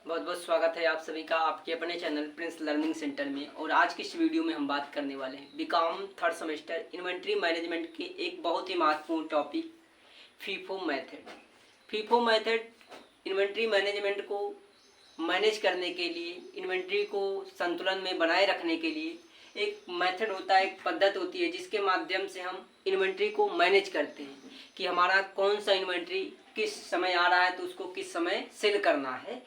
बहुत बहुत स्वागत है आप सभी का आपके अपने चैनल प्रिंस लर्निंग सेंटर में। और आज की इस वीडियो में हम बात करने वाले हैं B Com third semester inventory management के एक बहुत ही महत्वपूर्ण topic FIFO method. FIFO method inventory management को मैनेज करने के लिए, इन्वेंट्री को संतुलन में बनाए रखने के लिए एक मेथड होता है, एक पद्धति होती है जिसके माध्यम से हम इन्वेंट्री को मैनेज करते हैं कि हमारा कौन सा इन्वेंट्री किस समय आ रहा है तो उसको किस समय सेल करना है।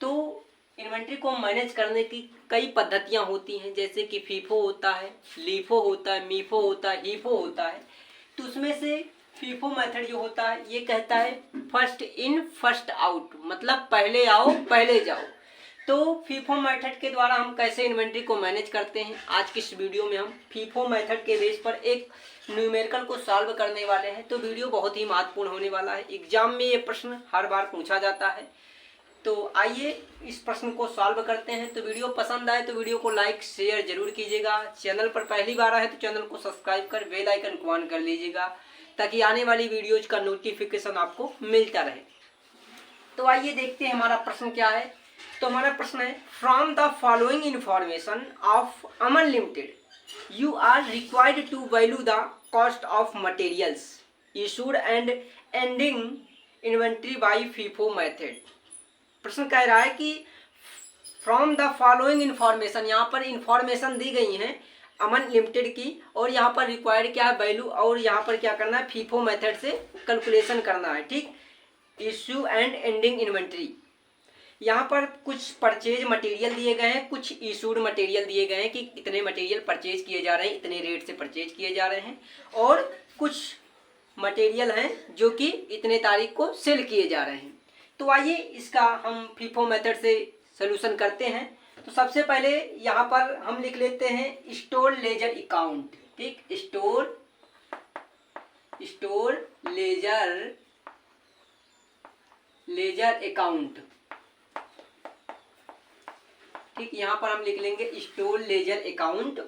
तो इन्वेंट्री को मैनेज करने की कई पद्धतियां होती हैं, जैसे कि फीफो होता है, लीफो होता है, मीफो होता है, हीफो होता है। तो उसमें से फीफो मेथड जो होता है ये कहता है फर्स्ट इन फर्स्ट आउट, मतलब पहले आओ पहले जाओ। तो फीफो मेथड के द्वारा हम कैसे इन्वेंट्री को मैनेज करते हैं, आज की इस वीडियो में हम फीफो मेथड के बेस पर एक न्यूमेरिकल को सॉल्व करने वाले हैं। तो वीडियो बहुत ही महत्वपूर्ण होने वाला है, एग्जाम में ये प्रश्न हर बार पूछा जाता है। तो आइए इस प्रश्न को सॉल्व करते हैं। तो वीडियो पसंद आए तो वीडियो को लाइक शेयर जरूर कीजिएगा। चैनल पर पहली बार आए तो चैनल को सब्सक्राइब कर बेल आइकन को ऑन कर लीजिएगा ताकि आने वाली वीडियोज का नोटिफिकेशन आपको मिलता रहे। तो आइए देखते हैं हमारा प्रश्न क्या है। तो हमारा प्रश्न है from the following information of Aman limited you are required to value the cost of materials issued and ending inventory by FIFO method. प्रश्न कह रहा है कि फ्रॉम द फॉलोइंग इंफॉर्मेशन, यहाँ पर इंफॉर्मेशन दी गई हैं अमन लिमिटेड की, और यहाँ पर रिक्वायर्ड क्या है वैल्यू, और यहाँ पर क्या करना है फीफो मेथड से कैलकुलेशन करना है। ठीक, इश्यू एंड एंडिंग इन्वेंट्री। यहाँ पर कुछ परचेज मटेरियल दिए गए हैं, कुछ इशूड मटेरियल दिए गए हैं कि इतने मटेरियल परचेज किए जा रहे हैं, इतने रेट से परचेज किए जा रहे हैं, और कुछ मटेरियल हैं जो कि इतने तारीख को सेल किए जा रहे हैं। तो आइए इसका हम फीफो मेथड से सॉल्यूशन करते हैं। तो सबसे पहले यहाँ पर हम लिख लेते हैं स्टोर लेजर अकाउंट। ठीक, स्टोर लेजर अकाउंट। ठीक, यहाँ पर हम लिख लेंगे स्टोर लेजर अकाउंट,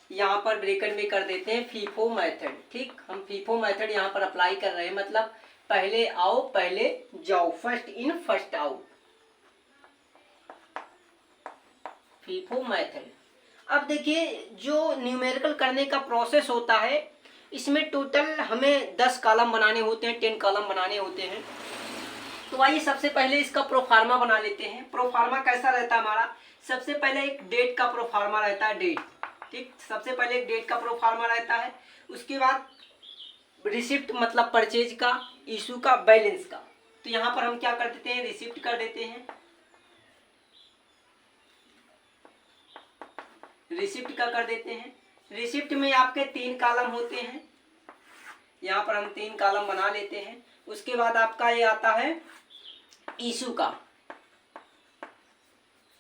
यहाँ पर ब्रैकेट में कर देते हैं फीफो मेथड। ठीक, हम फीफो मेथड यहाँ पर अप्लाई कर रहे हैं, मतलब पहले आओ पहले जाओ, first in first out, FIFO method. अब देखिए जो न्यूमेरिकल करने का प्रोसेस होता है इसमें टोटल हमें 10 कॉलम बनाने होते हैं, 10 कॉलम बनाने होते हैं। तो आइए सबसे पहले इसका प्रोफार्मा बना लेते हैं। प्रोफार्मा कैसा रहता है हमारा, सबसे पहले एक डेट का प्रोफार्मा रहता है, डेट। ठीक, सबसे पहले एक डेट का प्रोफार्मा रहता है, उसके बाद रिसिप्ट मतलब परचेज का, इशू का, बैलेंस का। तो यहाँ पर हम क्या कर देते हैं रिसिप्ट कर देते हैं, रिसिप्ट का कर देते हैं। रिसिप्ट में आपके 3 कॉलम होते हैं, यहाँ पर हम 3 कॉलम बना लेते हैं। उसके बाद आपका ये आता है इशू का,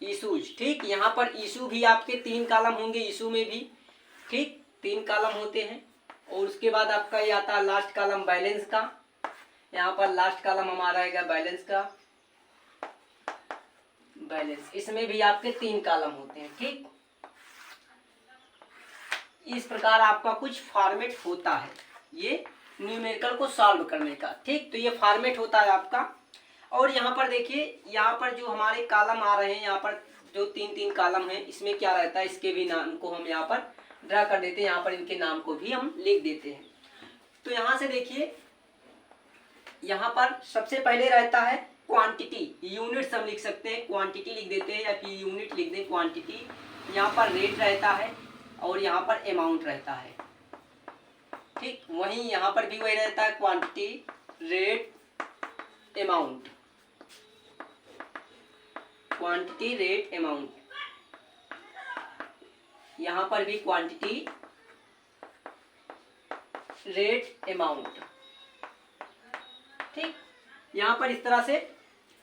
इशूज। ठीक, यहाँ पर इशू भी आपके 3 कॉलम होंगे, इशू में भी ठीक 3 कॉलम होते हैं। और उसके बाद आपका ये आता है लास्ट कॉलम बैलेंस का, यहाँ पर लास्ट कॉलम हमारा आएगा बैलेंस का, बैलेंस। इसमें भी आपके 3 कॉलम होते हैं। ठीक, इस प्रकार आपका कुछ फॉर्मेट होता है ये न्यूमेरिकल को सॉल्व करने का। ठीक, तो ये फॉर्मेट होता है आपका। और यहाँ पर देखिए, यहाँ पर जो हमारे कॉलम आ रहे हैं, यहाँ पर जो 3-3 कॉलम है, इसमें क्या रहता है इसके भी नाम को हम यहाँ पर ड्रा कर देते हैं, यहाँ पर इनके नाम को भी हम लिख देते हैं। तो यहाँ से देखिए, यहाँ पर सबसे पहले रहता है क्वांटिटी, यूनिट्स हम लिख सकते हैं, क्वांटिटी लिख देते हैं या फिर यूनिट लिख दें क्वांटिटी। यहाँ पर रेट रहता है और यहाँ पर अमाउंट रहता है। ठीक, वहीं यहाँ पर भी वही रहता है quantity, rate, amount, quantity, rate, amount. यहाँ पर भी क्वांटिटी, रेट, अमाउंट। ठीक, यहाँ पर इस तरह से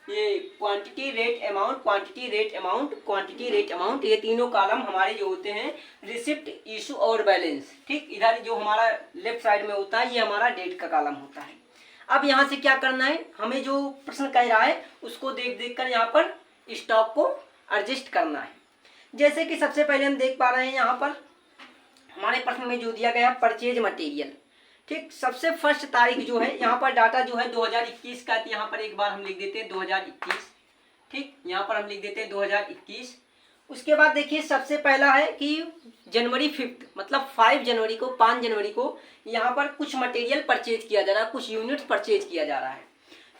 ये quantity, rate, amount, quantity, rate, amount, quantity, rate, amount, ये तीनों कॉलम हमारे जो होते हैं रिसिप्ट, इशू और बैलेंस। ठीक, इधर जो हमारा लेफ्ट साइड में होता है ये हमारा डेट का कॉलम होता है। अब यहाँ से क्या करना है, हमें जो प्रश्न कह रहा है उसको देख देख कर यहाँ पर स्टॉक को एडजस्ट करना है। जैसे कि सबसे पहले हम देख पा रहे हैं यहाँ पर हमारे प्रश्न में जो दिया गया परचेज मटेरियल। ठीक, सबसे फर्स्ट तारीख जो है यहाँ पर डाटा जो है 2021 का, यहाँ पर एक बार हम लिख देते हैं 2021। ठीक, यहाँ पर हम लिख देते हैं 2021। उसके बाद देखिए सबसे पहला है कि जनवरी 5 मतलब 5 जनवरी को 5 जनवरी को यहाँ पर कुछ मटेरियल परचेज किया जा रहा है, कुछ यूनिट्स परचेज किया जा रहा है।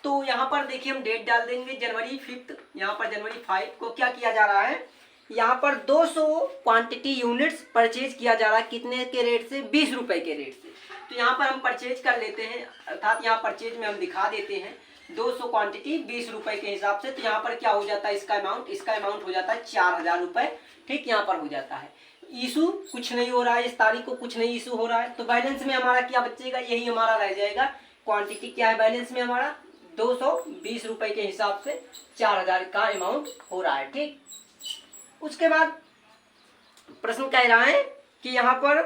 तो यहाँ पर देखिए हम डेट डाल देंगे जनवरी 5, यहाँ पर जनवरी 5 को क्या किया जा रहा है, यहाँ पर 200 क्वांटिटी यूनिट्स परचेज किया जा रहा है। कितने के रेट से? 20 रुपए के रेट से। तो यहाँ पर हम परचेज कर लेते हैं, अर्थात यहाँ परचेज में हम दिखा देते हैं 200 क्वांटिटी 20 रुपए के हिसाब से। तो यहाँ पर क्या हो जाता है इसका अमाउंट हो जाता है 4000 रुपए। ठीक, यहाँ पर हो जाता है। इशू कुछ नहीं हो रहा है, इस तारीख को कुछ नहीं इशू हो रहा है, तो बैलेंस में हमारा क्या बचेगा, यही हमारा रह जाएगा। क्वांटिटी क्या है बैलेंस में हमारा? 220 रुपए के हिसाब से 4000 का अमाउंट हो रहा है। ठीक, उसके बाद प्रश्न कह रहा है कि यहाँ पर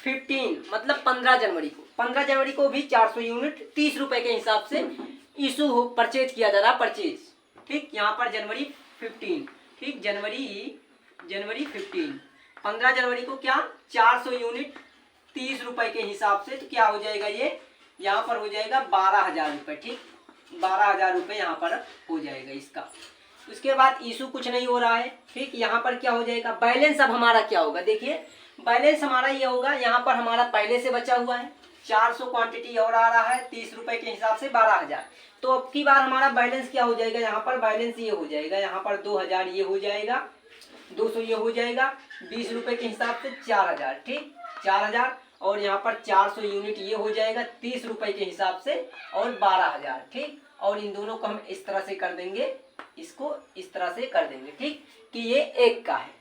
15 मतलब 15 जनवरी को भी 400 यूनिट 30 रुपए के हिसाब से इशू हो परचेज किया जा रहा है, परचेज। ठीक, यहाँ पर जनवरी 15, ठीक, जनवरी 15 15 जनवरी को क्या 400 यूनिट 30 रुपए के हिसाब से। तो क्या हो जाएगा ये, यहाँ पर हो जाएगा 12,000 रुपये। ठीक, 12,000 रुपये यहाँ पर हो जाएगा इसका। उसके बाद इशू कुछ नहीं हो रहा है। ठीक, यहाँ पर क्या हो जाएगा बैलेंस, अब हमारा क्या होगा देखिए, बैलेंस हमारा ये होगा, यहाँ पर हमारा पहले से बचा हुआ है 400 क्वांटिटी और आ रहा है 30 रुपए के हिसाब से 12,000। तो अब की बार हमारा बैलेंस क्या हो जाएगा, यहाँ पर बैलेंस ये हो जाएगा, यहाँ पर 2000 ये हो जाएगा, 200 ये हो जाएगा, 20 रुपए के हिसाब से 4000। ठीक, 4000 और यहाँ पर 400 यूनिट ये हो जाएगा 30 रुपए के हिसाब से और 12,000। ठीक, और इन दोनों को हम इस तरह से कर देंगे, इसको इस तरह से कर देंगे। ठीक, कि ये एक का है।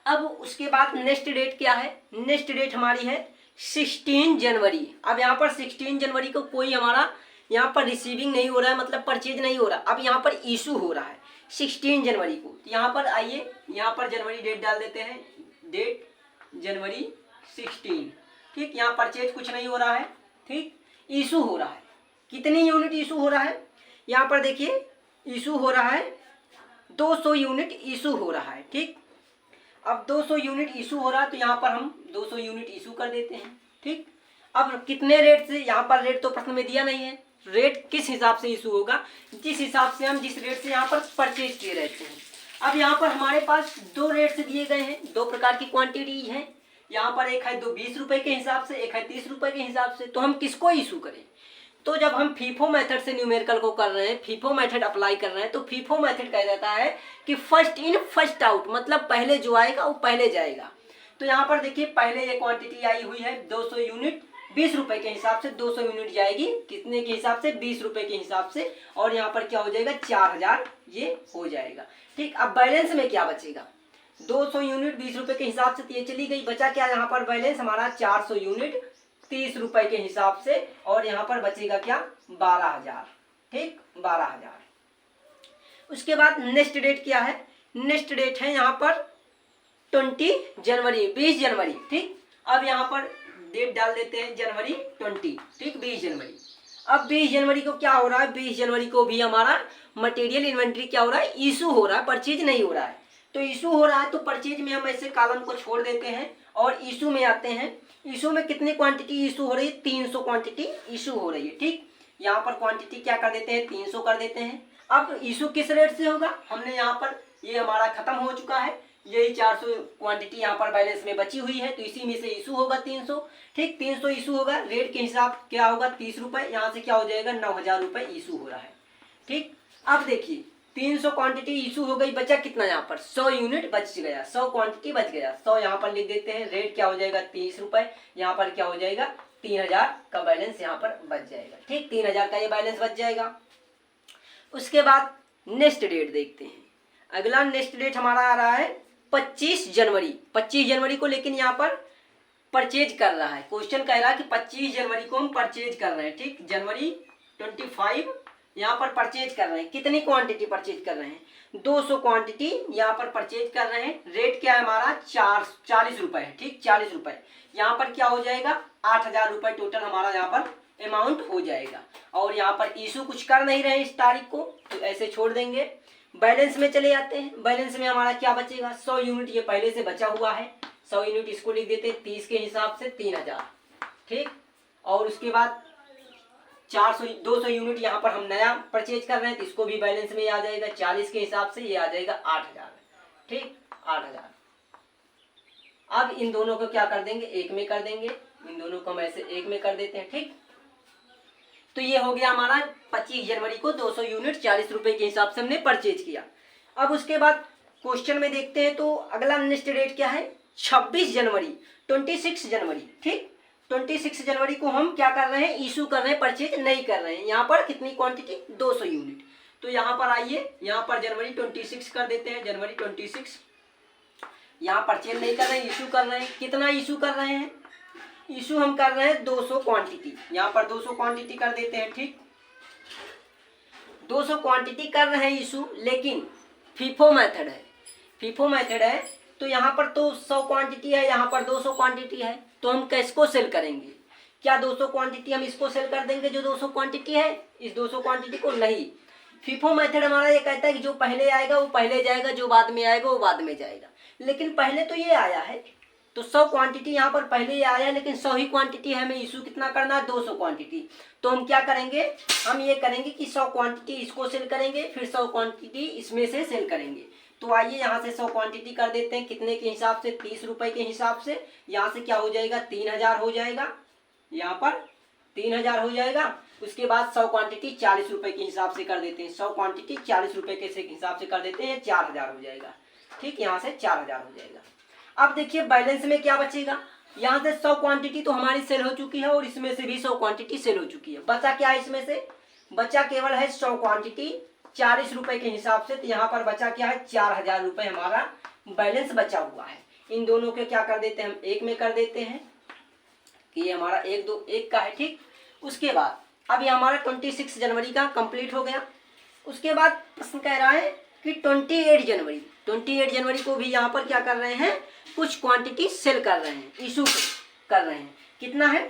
अब उसके बाद नेक्स्ट डेट क्या है, नेक्स्ट डेट हमारी है 16 जनवरी। अब यहाँ पर 16 जनवरी को कोई हमारा यहाँ पर रिसीविंग नहीं हो रहा है, मतलब परचेज नहीं हो रहा। अब यहाँ पर इशू हो रहा है 16 जनवरी को। तो यहाँ पर आइए, यहाँ पर जनवरी डेट डाल देते हैं, डेट जनवरी 16। ठीक, यहाँ परचेज कुछ नहीं हो रहा है। ठीक, इशू हो रहा है, कितनी यूनिट इशू हो रहा है, यहाँ पर देखिए इशू हो रहा है 200 यूनिट इशू हो रहा है। ठीक, अब 200 यूनिट इशू हो रहा है तो यहाँ पर हम 200 यूनिट इशू कर देते हैं। ठीक, अब कितने रेट से, यहाँ पर रेट तो प्रश्न में दिया नहीं है, रेट किस हिसाब से इशू होगा, जिस हिसाब से हम जिस रेट से यहाँ पर परचेज किए रहते हैं। अब यहाँ पर हमारे पास दो रेट से दिए गए हैं, दो प्रकार की क्वांटिटी है। यहाँ पर एक है 20 रुपए के हिसाब से, एक है 30 रुपए के हिसाब से। तो हम किसको इशू करें, तो जब हम फीफो मेथड से न्यूमेरिकल को कर रहे हैं, फीफो मेथड अप्लाई कर रहे हैं, तो फीफो मेथड कह देता है कि फर्स्ट इन फर्स्ट आउट, मतलब पहले जो आएगा वो पहले जाएगा। तो यहाँ पर देखिए पहले ये क्वांटिटी आई हुई है 200 यूनिट 20 रुपए के हिसाब से, 200 यूनिट जाएगी कितने के हिसाब से, 20 रुपए के हिसाब से, और यहाँ पर क्या हो जाएगा 4000 ये हो जाएगा। ठीक, अब बैलेंस में क्या बचेगा, 200 यूनिट 20 रुपए के हिसाब से ये चली गई, बचा क्या यहाँ पर बैलेंस हमारा 400 यूनिट 30 रुपए के हिसाब से, और यहाँ पर बचेगा क्या 12,000। ठीक, 12,000। उसके बाद नेक्स्ट डेट क्या है, नेक्स्ट डेट है यहाँ पर 20 जनवरी 20 जनवरी। ठीक, अब यहाँ पर डेट डाल देते हैं जनवरी 20। ठीक, 20 जनवरी। अब 20 जनवरी को क्या हो रहा है, 20 जनवरी को भी हमारा मटेरियल इन्वेंट्री क्या हो रहा है, इशू हो रहा है, परचेज नहीं हो रहा है। तो इशू हो रहा है तो परचेज में हम ऐसे कॉलम को छोड़ देते हैं और इशू में आते हैं। इशू में कितनी क्वांटिटी इशू हो रही है, 300 क्वांटिटी इशू हो रही है। ठीक, यहाँ पर क्वांटिटी क्या कर देते हैं 300 कर देते हैं। अब इशू किस रेट से होगा, हमने यहाँ पर ये हमारा खत्म हो चुका है, यही 400 क्वांटिटी यहाँ पर बैलेंस में बची हुई है, तो इसी में से इशू होगा 300। ठीक, 300 इशू होगा, रेट के हिसाब क्या होगा 30 रुपए, यहाँ से क्या हो जाएगा 9,000 रुपये इशू हो रहा है। ठीक, अब देखिए 300 क्वांटिटी इशू हो गई, बचा कितना यहाँ पर 100 यूनिट बच गया, 100 क्वांटिटी बच गया, 100 यहाँ पर लिख देते हैं। रेट क्या हो जाएगा 30 रुपए, यहाँ पर क्या हो जाएगा 3000 का बैलेंस यहाँ पर बच जाएगा। ठीक, 3000 का ये बैलेंस बच जाएगा। उसके बाद नेक्स्ट डेट देखते हैं, अगला नेक्स्ट डेट हमारा आ रहा है 25 जनवरी। 25 जनवरी को लेकिन यहाँ पर परचेज कर रहा है, क्वेश्चन कह रहा है कि 25 जनवरी को हम परचेज कर रहे हैं। ठीक, जनवरी 25 यहाँ पर परचेज कर रहे हैं, कितनी क्वांटिटी परचेज कर रहे हैं 200 क्वांटिटी यहाँ पर परचेज कर रहे हैं। रेट क्या है हमारा 40 रुपए है। ठीक, 40 रुपए, यहाँ पर क्या हो जाएगा 8,000 रुपये टोटल हमारा यहाँ पर अमाउंट हो जाएगा। और यहाँ पर इशू कुछ कर नहीं रहे इस तारीख को, तो ऐसे छोड़ देंगे। बैलेंस में चले जाते हैं, बैलेंस में हमारा क्या बचेगा 100 यूनिट ये पहले से बचा हुआ है, 100 यूनिट इसको लिख देते हैं 30 के हिसाब से 3000। ठीक, और उसके बाद 400 200 यूनिट यहाँ पर हम नया परचेज कर रहे हैं तो इसको भी बैलेंस में आ जाएगा 40 के हिसाब से, ये आ जाएगा 8000। ठीक, 8000। अब इन दोनों को क्या कर देंगे, एक में कर देंगे, इन दोनों को हम ऐसे एक में कर देते हैं। ठीक, तो ये हो गया हमारा 25 जनवरी को 200 यूनिट 40 रुपए के हिसाब से हमने परचेज किया। अब उसके बाद क्वेश्चन में देखते हैं तो अगला नेक्स्ट डेट क्या है, 26 जनवरी 26 जनवरी। ठीक, 26 जनवरी को हम क्या कर रहे हैं, इशू कर रहे हैं, परचेज नहीं कर रहे हैं। यहाँ पर कितनी क्वांटिटी, 200 यूनिट। तो यहाँ पर आइए, यहाँ पर जनवरी 26 कर देते हैं, जनवरी 26। यहाँ परचेज नहीं कर रहे हैं, इशू कर रहे हैं। कितना इशू कर रहे हैं, इशू हम कर रहे हैं 200 क्वांटिटी। यहाँ पर 200 क्वांटिटी कर देते हैं। ठीक, 200 क्वांटिटी कर रहे हैं इशू, लेकिन फीफो मेथड है, फीफो मेथड है तो यहाँ पर तो 100 क्वांटिटी है, यहाँ पर 200 क्वांटिटी है, तो हम किसको सेल करेंगे, क्या 200 क्वांटिटी हम इसको सेल कर देंगे जो 200 क्वांटिटी है, इस 200 क्वांटिटी को नहीं। फीफो मेथड हमारा ये कहता है कि जो पहले आएगा वो पहले जाएगा, जो बाद में आएगा वो बाद में जाएगा। लेकिन पहले तो ये आया है तो 100 क्वांटिटी यहाँ पर पहले ही आया है, लेकिन 100 ही क्वांटिटी है, हमें इशू कितना करना है, 200 क्वांटिटी। तो हम क्या करेंगे, हम ये करेंगे कि 100 क्वांटिटी इसको सेल करेंगे, फिर 100 क्वांटिटी इसमें से सेल करेंगे। तो आइए यहाँ से 100 क्वांटिटी कर देते हैं, कितने के हिसाब से, 30 रुपए के हिसाब से। यहाँ से क्या हो जाएगा, 3000 हो जाएगा, यहाँ पर 3000 हो जाएगा। उसके बाद 100 क्वांटिटी 40 रुपए के हिसाब से कर देते हैं, 100 क्वांटिटी 40 रुपए के हिसाब से कर देते हैं, 4000 हो जाएगा। ठीक, यहाँ से 4000 हो जाएगा। अब देखिए बैलेंस में क्या बचेगा, यहाँ से 100 क्वांटिटी तो हमारी सेल हो चुकी है और इसमें से भी 100 क्वांटिटी सेल हो चुकी है। बचा क्या है, इसमें से बचा केवल है 100 क्वांटिटी 40 रुपए के हिसाब से। तो यहाँ पर बचा क्या है, 4000 रुपए हमारा बैलेंस बचा हुआ है। इन दोनों के क्या कर देते हैं, हम एक में कर देते हैं कि ये हमारा एक का है। ठीक, उसके बाद अब ये हमारा 26 जनवरी का कंप्लीट हो गया। उसके बाद प्रश्न कह रहा है कि 28 जनवरी को भी यहाँ पर क्या कर रहे हैं, कुछ क्वांटिटी सेल कर रहे हैं, इशू कर रहे हैं। कितना है,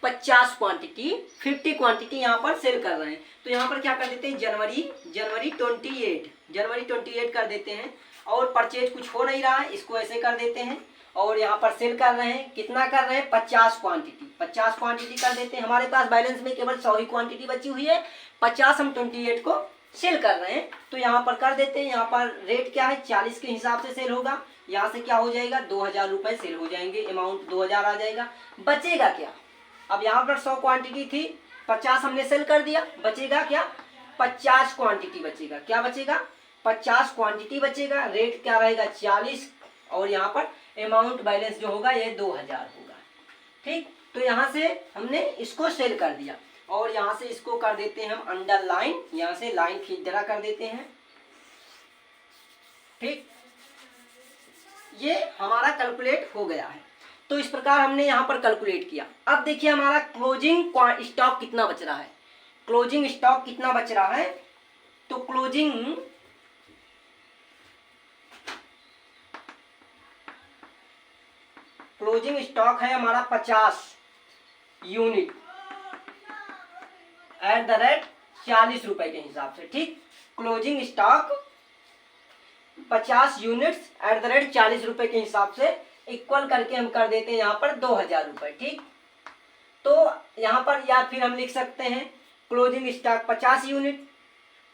50 क्वांटिटी, 50 क्वांटिटी यहाँ पर सेल कर रहे हैं। तो यहाँ पर क्या कर देते हैं, जनवरी 28 कर देते हैं। और परचेज कुछ हो नहीं रहा है, इसको ऐसे कर देते हैं। और यहाँ पर सेल कर रहे हैं, कितना कर रहे हैं, 50 क्वांटिटी कर देते हैं। हमारे पास बैलेंस में केवल 100 ही क्वांटिटी बची हुई है, 50 हम 28 को सेल कर रहे हैं। तो यहाँ पर कर देते हैं, यहाँ पर रेट क्या है, 40 के हिसाब से सेल होगा। यहाँ से क्या हो जाएगा, 2000 रुपए सेल हो जाएंगे, अमाउंट 2000 आ जाएगा। बचेगा क्या, अब यहाँ पर 100 क्वांटिटी थी, 50 हमने सेल कर दिया, बचेगा क्या, 50 क्वांटिटी बचेगा। क्या बचेगा, 50 क्वांटिटी बचेगा। रेट क्या रहेगा, 40, और यहाँ पर अमाउंट बैलेंस जो होगा ये 2000 होगा। ठीक, तो यहाँ से हमने इसको सेल कर दिया। और यहाँ से इसको कर देते हैं हम अंडरलाइन, यहाँ से लाइन खींच ड्रा कर देते हैं। ठीक, ये हमारा कैलकुलेट हो गया है। तो इस प्रकार हमने यहाँ पर कैलकुलेट किया। अब देखिए हमारा क्लोजिंग स्टॉक कितना बच रहा है, क्लोजिंग स्टॉक कितना बच रहा है। तो क्लोजिंग स्टॉक है हमारा 50 यूनिट @ 40 रुपए के हिसाब से। ठीक, क्लोजिंग स्टॉक 50 यूनिट्स @ 40 रुपए के हिसाब से इक्वल करके हम कर देते हैं यहाँ पर 2000 रुपए। ठीक, तो यहाँ पर या फिर हम लिख सकते हैं closing stock 50 unit,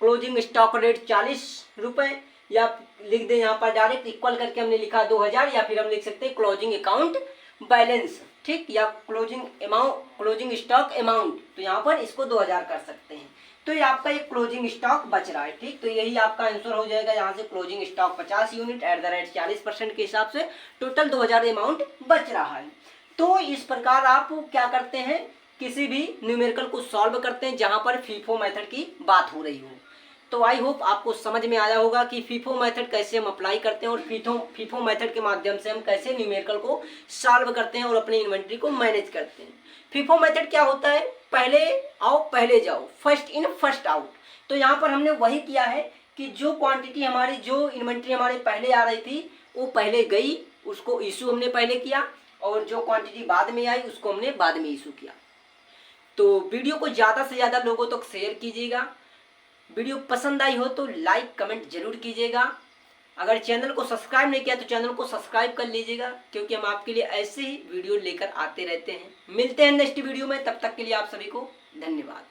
closing stock rate 40 रुपए, या लिख दें यहाँ पर डायरेक्ट इक्वल करके हमने लिखा 2000, या फिर हम लिख सकते हैं क्लोजिंग अकाउंट बैलेंस। ठीक, या क्लोजिंग स्टॉक अमाउंट, तो यहाँ पर इसको 2000 कर सकते हैं। तो ये आपका एक क्लोजिंग स्टॉक बच रहा है। ठीक, तो यही आपका आंसर हो जाएगा। यहाँ से क्लोजिंग स्टॉक 50 यूनिट @ 40% के हिसाब से टोटल 2000 अमाउंट बच रहा है। तो इस प्रकार आप क्या करते हैं, किसी भी न्यूमेरिकल को सॉल्व करते हैं जहाँ पर फीफो मेथड की बात हो रही हो। तो आई होप आपको समझ में आया होगा कि फीफो मेथड कैसे हम अप्लाई करते हैं और फीफो मेथड के माध्यम से हम कैसे न्यूमेरिकल को सॉल्व करते हैं और अपनी इन्वेंट्री को मैनेज करते हैं। फीफो मेथड क्या होता है, पहले आओ पहले जाओ, फर्स्ट इन फर्स्ट आउट। तो यहाँ पर हमने वही किया है कि जो क्वांटिटी हमारी, जो इन्वेंट्री हमारे पहले आ रही थी वो पहले गई, उसको इशू हमने पहले किया, और जो क्वांटिटी बाद में आई उसको हमने बाद में इशू किया। तो वीडियो को ज़्यादा से ज़्यादा लोगों तक शेयर कीजिएगा। वीडियो पसंद आई हो तो लाइक कमेंट जरूर कीजिएगा। अगर चैनल को सब्सक्राइब नहीं किया तो चैनल को सब्सक्राइब कर लीजिएगा, क्योंकि हम आपके लिए ऐसे ही वीडियो लेकर आते रहते हैं। मिलते हैं नेक्स्ट वीडियो में, तब तक के लिए आप सभी को धन्यवाद।